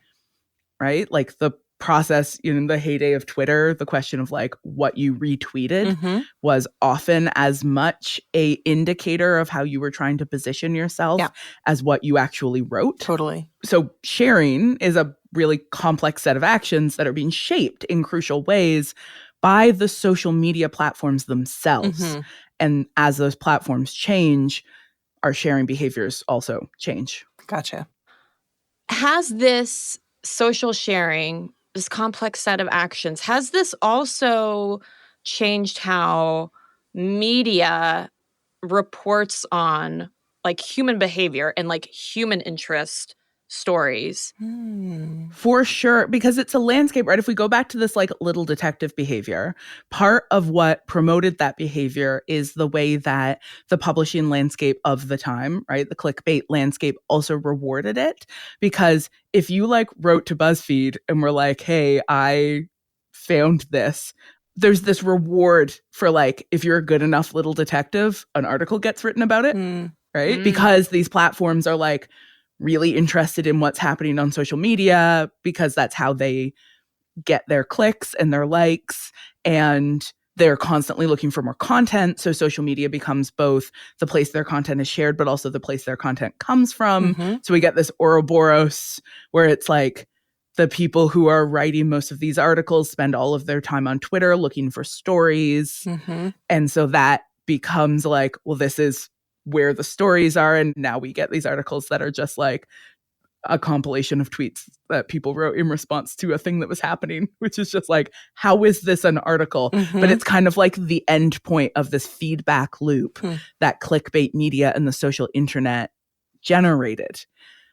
Right? Like the process in the heyday of Twitter, the question of like what you retweeted was often as much a indicator of how you were trying to position yourself as what you actually wrote. Totally. So sharing is a really complex set of actions that are being shaped in crucial ways by the social media platforms themselves. And as those platforms change, our sharing behaviors also change. Gotcha. Has this social sharing, this complex set of actions, has this also changed how media reports on like human behavior and like human interest stories? For sure, because it's a landscape, right? If we go back to this like little detective behavior, part of what promoted that behavior is the way that the publishing landscape of the time, right? The clickbait landscape also rewarded it. Because if you like wrote to BuzzFeed and were like, hey, I found this, there's this reward for like, if you're a good enough little detective, an article gets written about it, right? Because these platforms are like, really interested in what's happening on social media because that's how they get their clicks and their likes, and they're constantly looking for more content. So social media becomes both the place their content is shared, but also the place their content comes from. So we get this Ouroboros where it's like the people who are writing most of these articles spend all of their time on Twitter looking for stories. And so that becomes like, well, this is where the stories are. And now we get these articles that are just like a compilation of tweets that people wrote in response to a thing that was happening, which is just like, how is this an article? But it's kind of like the end point of this feedback loop that clickbait media and the social internet generated.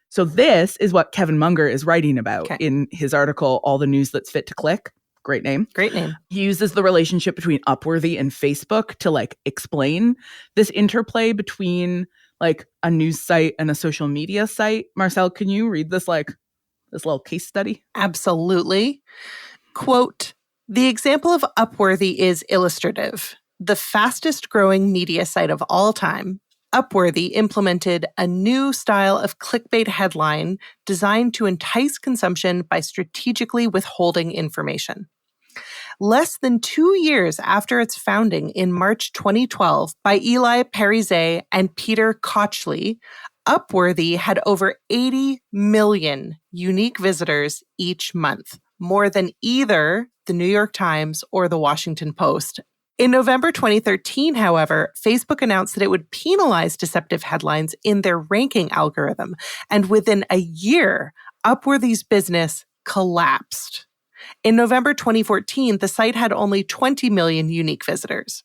So this is what Kevin Munger is writing about in his article, All the News That's Fit to Click. Great name. Great name. He uses the relationship between Upworthy and Facebook to like explain this interplay between like a news site and a social media site. Marcel, can you read this this little case study? Absolutely. Quote, the example of Upworthy is illustrative. The fastest growing media site of all time, Upworthy implemented a new style of clickbait headline designed to entice consumption by strategically withholding information. Less than 2 years after its founding in March 2012 by Eli Parizet and Peter Kotchley, Upworthy had over 80 million unique visitors each month, more than either the New York Times or the Washington Post. In November 2013, however, Facebook announced that it would penalize deceptive headlines in their ranking algorithm, and within a year, Upworthy's business collapsed. In November 2014, the site had only 20 million unique visitors.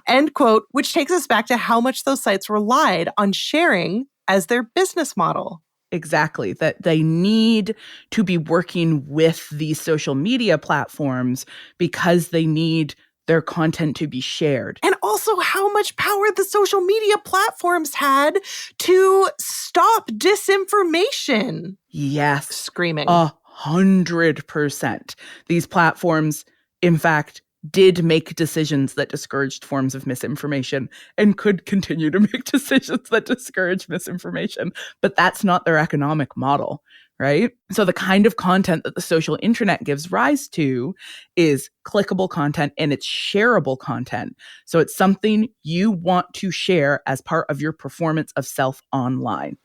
End quote, which takes us back to how much those sites relied on sharing as their business model. Exactly, that they need to be working with these social media platforms because they need their content to be shared. And also how much power the social media platforms had to stop disinformation. Yes. Screaming. 100%. These platforms, in fact, did make decisions that discouraged forms of misinformation and could continue to make decisions that discourage misinformation. But that's not their economic model, right? So the kind of content that the social internet gives rise to is clickable content and it's shareable content. So it's something you want to share as part of your performance of self online.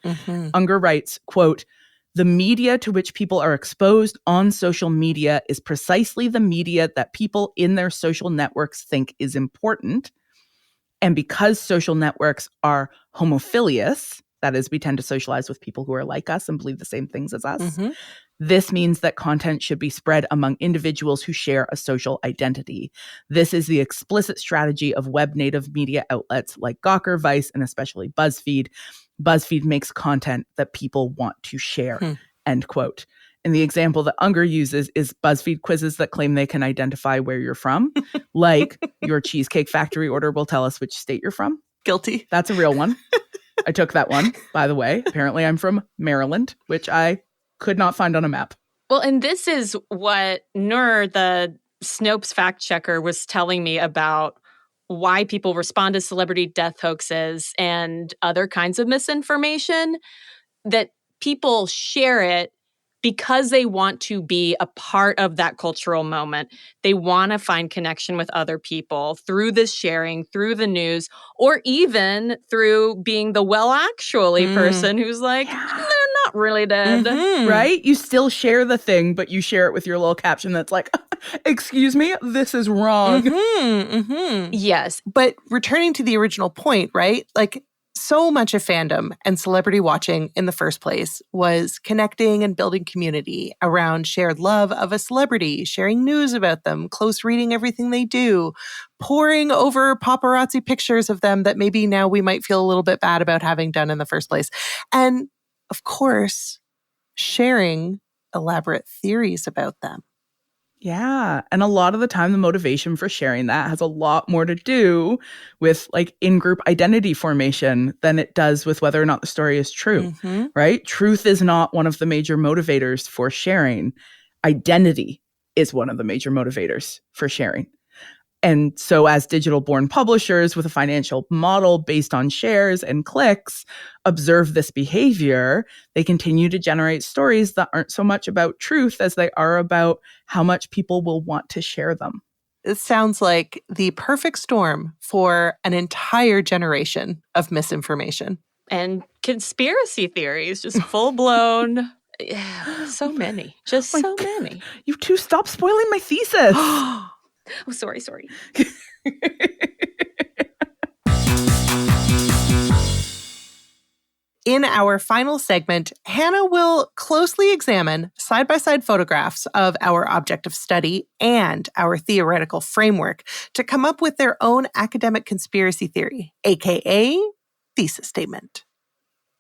Unger writes, quote, the media to which people are exposed on social media is precisely the media that people in their social networks think is important. And because social networks are homophilious, that is, we tend to socialize with people who are like us and believe the same things as us, this means that content should be spread among individuals who share a social identity. This is the explicit strategy of web-native media outlets like Gawker, Vice, and especially BuzzFeed. BuzzFeed makes content that people want to share, end quote. And the example that Unger uses is BuzzFeed quizzes that claim they can identify where you're from, like your Cheesecake Factory order will tell us which state you're from. Guilty. That's a real one. I took that one, by the way. Apparently I'm from Maryland, which I could not find on a map. Well, and this is what Nur, the Snopes fact checker, was telling me about why people respond to celebrity death hoaxes and other kinds of misinformation, that people share it because they want to be a part of that cultural moment. They want to find connection with other people through this sharing, through the news, or even through being the actually person who's like, they're not really dead. Right? You still share the thing, but you share it with your little caption that's like, excuse me, this is wrong. Yes. But returning to the original point, right? Like, so much of fandom and celebrity watching in the first place was connecting and building community around shared love of a celebrity, sharing news about them, close reading everything they do, poring over paparazzi pictures of them that maybe now we might feel a little bit bad about having done in the first place. And of course, sharing elaborate theories about them. Yeah. And a lot of the time, the motivation for sharing that has a lot more to do with like in-group identity formation than it does with whether or not the story is true, right? Truth is not one of the major motivators for sharing. Identity is one of the major motivators for sharing. And so as digital-born publishers with a financial model based on shares and clicks observe this behavior, they continue to generate stories that aren't so much about truth as they are about how much people will want to share them. It sounds like the perfect storm for an entire generation of misinformation. And conspiracy theories, just full-blown. So many. Just My so God. many. You two, stop spoiling my thesis. Oh, sorry. In our final segment, Hannah will closely examine side-by-side photographs of our object of study and our theoretical framework to come up with their own academic conspiracy theory, aka thesis statement.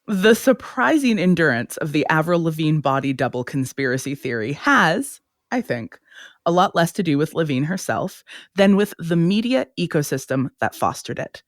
The surprising endurance of the Avril Lavigne body double conspiracy theory has, I think, a lot less to do with Lavigne herself than with the media ecosystem that fostered it.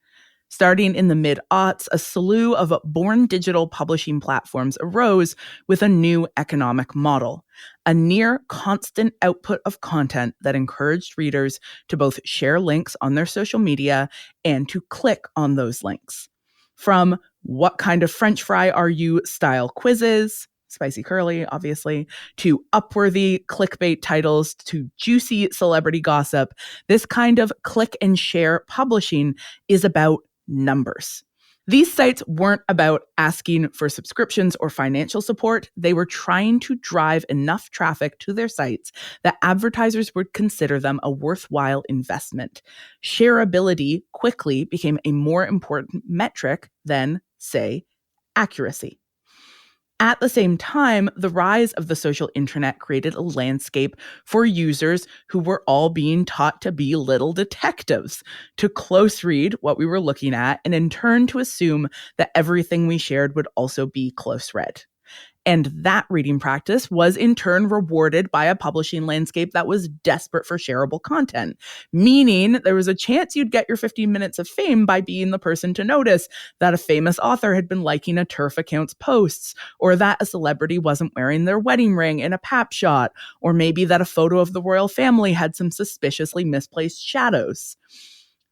Starting in the mid-aughts, a slew of born digital publishing platforms arose with a new economic model, a near constant output of content that encouraged readers to both share links on their social media and to click on those links. From what kind of French fry are you style quizzes, spicy curly, obviously, to Upworthy clickbait titles, to juicy celebrity gossip, this kind of click and share publishing is about numbers. These sites weren't about asking for subscriptions or financial support. They were trying to drive enough traffic to their sites that advertisers would consider them a worthwhile investment. Shareability quickly became a more important metric than, say, accuracy. At the same time, the rise of the social internet created a landscape for users who were all being taught to be little detectives, to close read what we were looking at, and in turn to assume that everything we shared would also be close read. And that reading practice was in turn rewarded by a publishing landscape that was desperate for shareable content, meaning there was a chance you'd get your 15 minutes of fame by being the person to notice that a famous author had been liking a TERF account's posts, or that a celebrity wasn't wearing their wedding ring in a pap shot, or maybe that a photo of the royal family had some suspiciously misplaced shadows.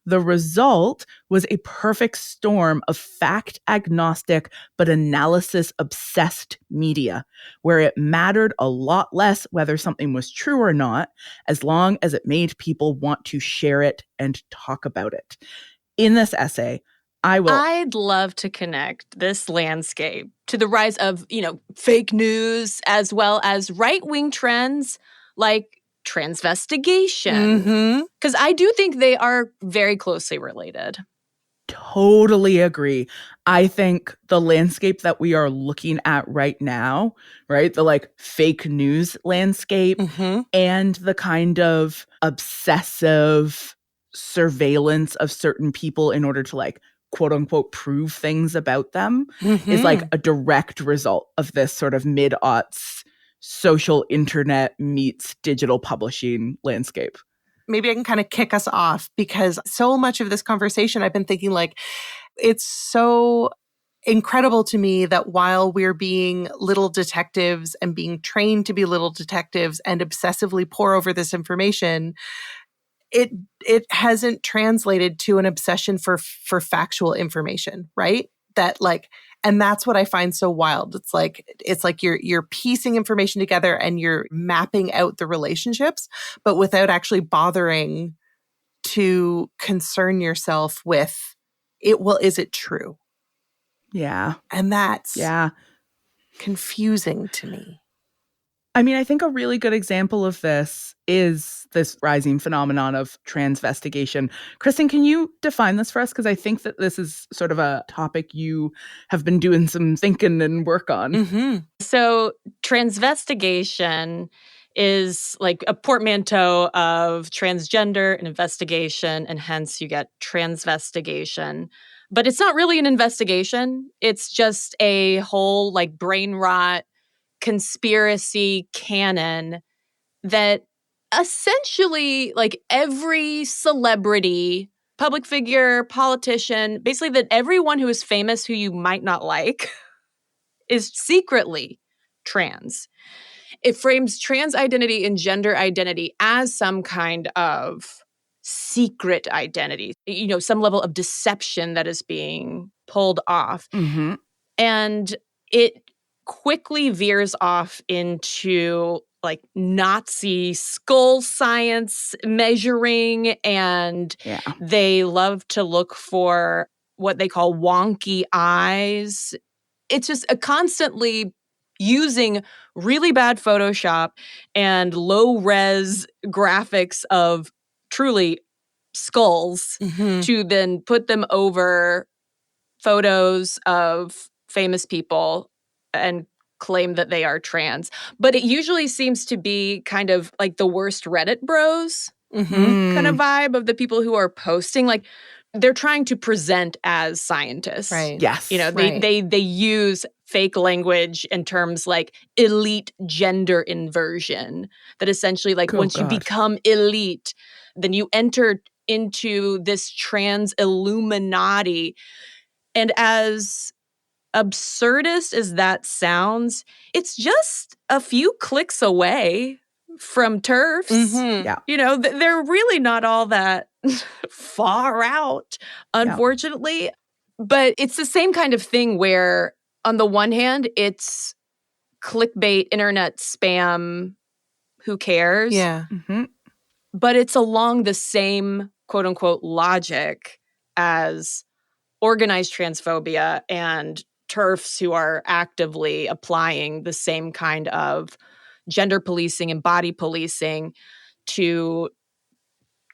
The result was a perfect storm of fact-agnostic but analysis-obsessed media, where it mattered a lot less whether something was true or not, as long as it made people want to share it and talk about it. In this essay, I'd love to connect this landscape to the rise of, fake news as well as right-wing trends like transvestigation. Because I do think they are very closely related. Totally agree. I think the landscape that we are looking at right now, right? The fake news landscape and the kind of obsessive surveillance of certain people in order to quote unquote prove things about them is a direct result of this sort of mid-aughts social internet meets digital publishing landscape. Maybe I can kind of kick us off, because so much of this conversation, I've been thinking it's so incredible to me that while we're being little detectives and being trained to be little detectives and obsessively pore over this information, it hasn't translated to an obsession for factual information, right? And that's what I find so wild. It's like you're piecing information together and you're mapping out the relationships, but without actually bothering to concern yourself with it. Well, is it true? Yeah. And that's confusing to me. I mean, I think a really good example of this is this rising phenomenon of transvestigation. Cristen, can you define this for us? Because I think that this is sort of a topic you have been doing some thinking and work on. So transvestigation is like a portmanteau of transgender and investigation, and hence you get transvestigation. But it's not really an investigation. It's just a whole brain rot conspiracy canon that essentially every celebrity, public figure, politician, basically that everyone who is famous who you might not like is secretly trans. It frames trans identity and gender identity as some kind of secret identity, some level of deception that is being pulled off. And it quickly veers off into Nazi skull science measuring, and they love to look for what they call wonky eyes. It's just a constantly, using really bad Photoshop and low-res graphics of truly skulls to then put them over photos of famous people and claim that they are trans. But it usually seems to be kind of like the worst Reddit bros kind of vibe of the people who are posting. Like, they're trying to present as scientists. Right. Yes. You know, they use fake language in terms like elite gender inversion, that essentially like once you become elite, then you enter into this trans Illuminati. And as absurdist as that sounds, it's just a few clicks away from TERFs. Yeah. You know, they're really not all that far out, unfortunately. Yeah. But it's the same kind of thing where, on the one hand, it's clickbait, internet spam, who cares? Yeah. But it's along the same quote unquote logic as organized transphobia and TERFs who are actively applying the same kind of gender policing and body policing to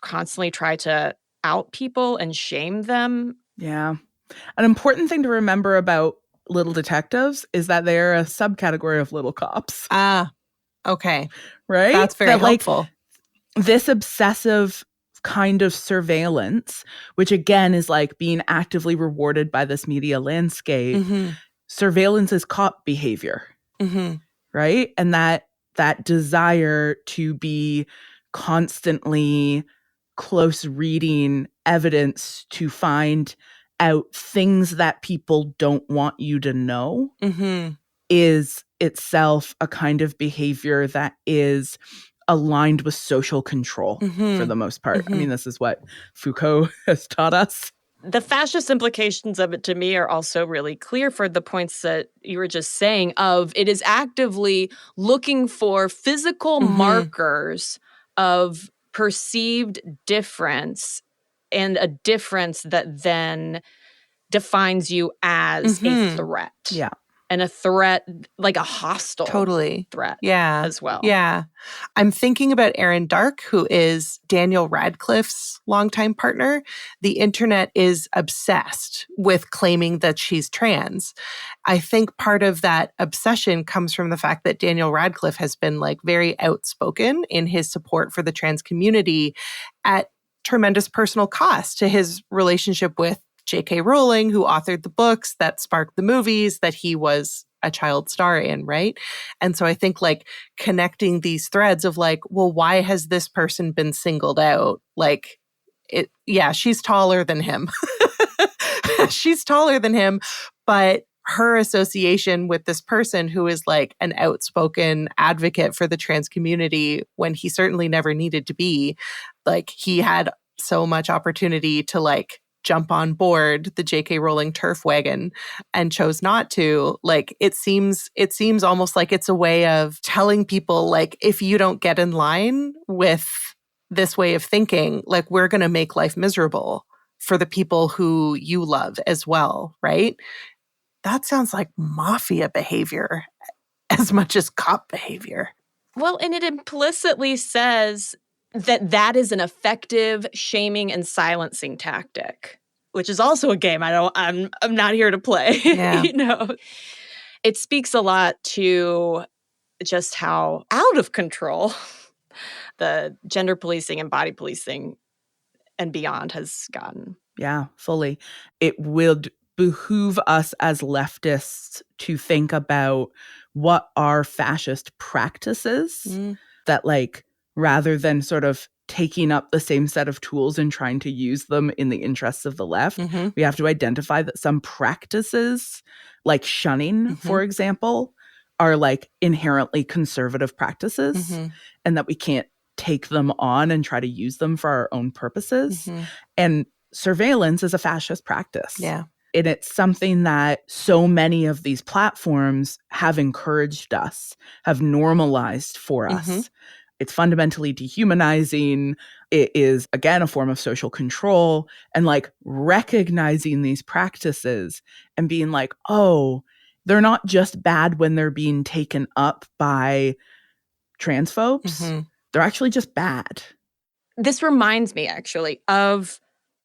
constantly try to out people and shame them. Yeah. An important thing to remember about little detectives is that they're a subcategory of little cops. Ah, okay. Right? That's very helpful. Like, this obsessive kind of surveillance, which again is like being actively rewarded by this media landscape. Surveillance is cop behavior, right? And that desire to be constantly close reading evidence to find out things that people don't want you to know is itself a kind of behavior that is aligned with social control for the most part. I mean, this is what Foucault has taught us. The fascist implications of it to me are also really clear for the points that you were just saying of it is actively looking for physical markers of perceived difference and a difference that then defines you as a threat. Yeah. And a threat, like a hostile threat as well. Yeah. I'm thinking about Erin Dark, who is Daniel Radcliffe's longtime partner. The internet is obsessed with claiming that she's trans. I think part of that obsession comes from the fact that Daniel Radcliffe has been like very outspoken in his support for the trans community at tremendous personal cost to his relationship with J.K. Rowling, who authored the books that sparked the movies that he was a child star in, right? And so I think like connecting these threads of like, well, why has this person been singled out? Like, she's taller than him. She's taller than him, but her association with this person who is like an outspoken advocate for the trans community when he certainly never needed to be, like he had so much opportunity to like jump on board the J.K. Rowling turf wagon and chose not to. Like, it seems almost like it's a way of telling people, like, if you don't get in line with this way of thinking, like, we're going to make life miserable for the people who you love as well, right? That sounds like mafia behavior as much as cop behavior. Well, and it implicitly says that is an effective shaming and silencing tactic, which is also a game I'm not here to play. Yeah. You know, it speaks a lot to just how out of control the gender policing and body policing and beyond has gotten. Yeah, fully. It would behoove us as leftists to think about what are fascist practices that, like, rather than sort of taking up the same set of tools and trying to use them in the interests of the left, we have to identify that some practices, like shunning, for example, are like inherently conservative practices and that we can't take them on and try to use them for our own purposes. And surveillance is a fascist practice. Yeah. And it's something that so many of these platforms have encouraged us, have normalized for us. It's fundamentally dehumanizing. It is, again, a form of social control. And like recognizing these practices and being like, oh, they're not just bad when they're being taken up by transphobes. They're actually just bad. This reminds me, actually, of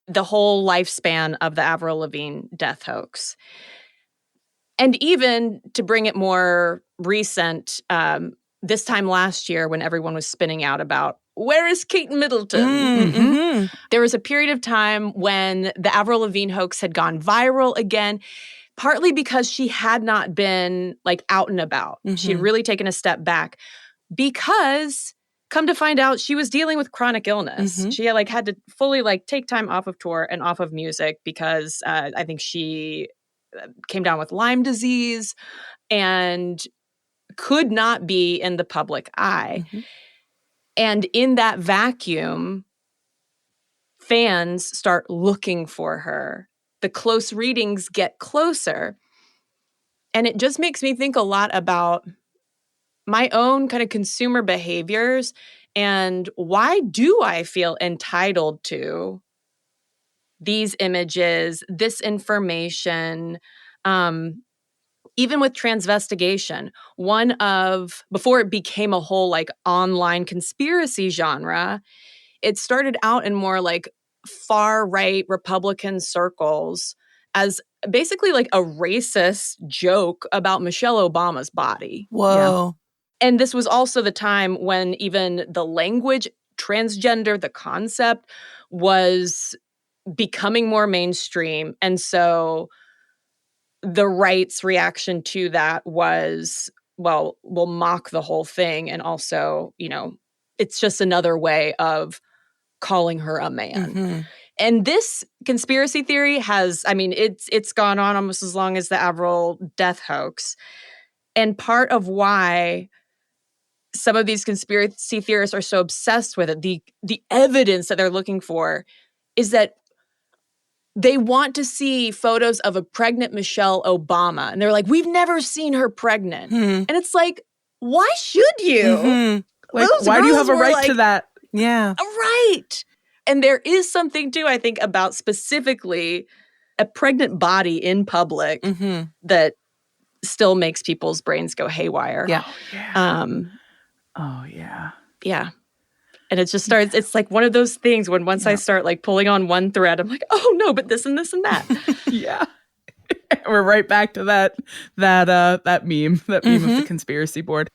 the whole lifespan of the Avril Lavigne death hoax. And even to bring it more recent, this time last year when everyone was spinning out about, where is Kate Middleton? There was a period of time when the Avril Lavigne hoax had gone viral again, partly because she had not been like out and about. She had really taken a step back because, come to find out, she was dealing with chronic illness. She had had to fully take time off of tour and off of music because I think she came down with Lyme disease and could not be in the public eye. And in that vacuum, fans start looking for her. The close readings get closer. And it just makes me think a lot about my own kind of consumer behaviors and why do I feel entitled to these images, this information, even with transvestigation. Before it became a whole online conspiracy genre, it started out in more far-right Republican circles as basically a racist joke about Michelle Obama's body. Whoa. Yeah. And this was also the time when even the language transgender, the concept, was becoming more mainstream. And so the right's reaction to that was, well, we'll mock the whole thing. And also, it's just another way of calling her a man. And this conspiracy theory has, it's gone on almost as long as the Avril death hoax. And part of why some of these conspiracy theorists are so obsessed with it, the evidence that they're looking for, is that they want to see photos of a pregnant Michelle Obama. And they're like, we've never seen her pregnant. And it's like, why should you? Why do you have a right to that? Yeah. Right. And there is something, too, I think, about specifically a pregnant body in public that still makes people's brains go haywire. Yeah. Oh, yeah. Yeah. And it just starts, it's like one of those things when once I start pulling on one thread, I'm like, oh no, but this and this and that. Yeah. We're right back to that meme of the conspiracy board.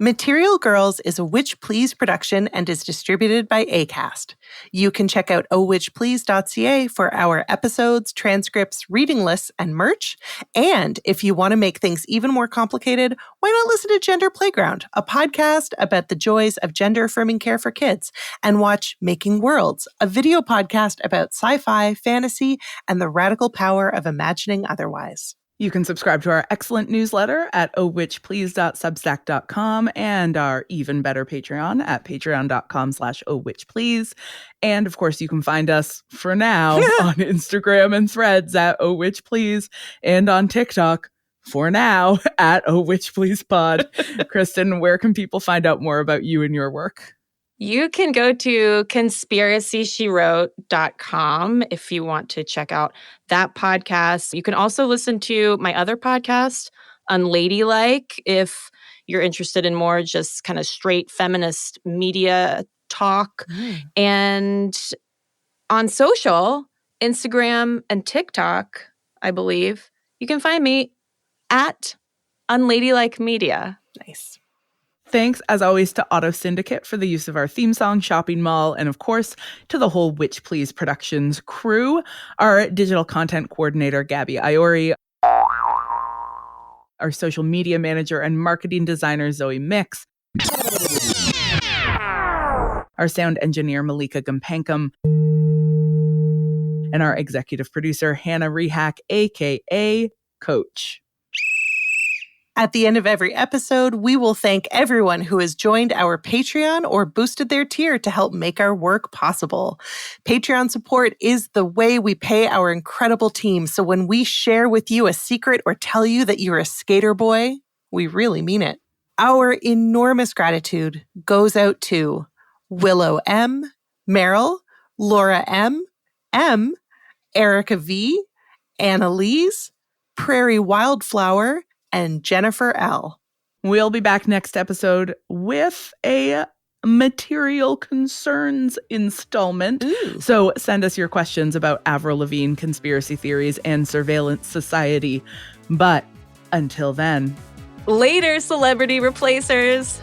Material Girls is a Witch Please production and is distributed by Acast. You can check out owitchplease.ca for our episodes, transcripts, reading lists, and merch. And if you want to make things even more complicated, why not listen to Gender Playground, a podcast about the joys of gender-affirming care for kids, and watch Making Worlds, a video podcast about sci-fi, fantasy, and the radical power of imagining otherwise. You can subscribe to our excellent newsletter at ohwitchplease.substack.com and our even better Patreon at patreon.com/ohwitchplease. And of course, you can find us for now on Instagram and Threads at ohwitchplease and on TikTok for now at ohwitchpleasepod. Cristen, where can people find out more about you and your work? You can go to conspiracyshrewrote.com if you want to check out that podcast. You can also listen to my other podcast, Unladylike, if you're interested in more just kind of straight feminist media talk. And on social, Instagram and TikTok, I believe, you can find me at Unladylike Media. Nice. Thanks, as always, to Auto Syndicate for the use of our theme song, Shopping Mall, and of course, to the whole Witch Please Productions crew, our digital content coordinator, Gabby Iori, our social media manager and marketing designer, Zoe Mix, our sound engineer, Malika Gumpankum, and our executive producer, Hannah Rehack, a.k.a. Coach. At the end of every episode, we will thank everyone who has joined our Patreon or boosted their tier to help make our work possible. Patreon support is the way we pay our incredible team, so when we share with you a secret or tell you that you're a skater boy, we really mean it. Our enormous gratitude goes out to Willow M., Meryl, Laura M., Erica V., Annalise, Prairie Wildflower, and Jennifer L. We'll be back next episode with a material concerns installment. Ooh. So send us your questions about Avril Lavigne, conspiracy theories, and surveillance society. But until then, later, celebrity replacers.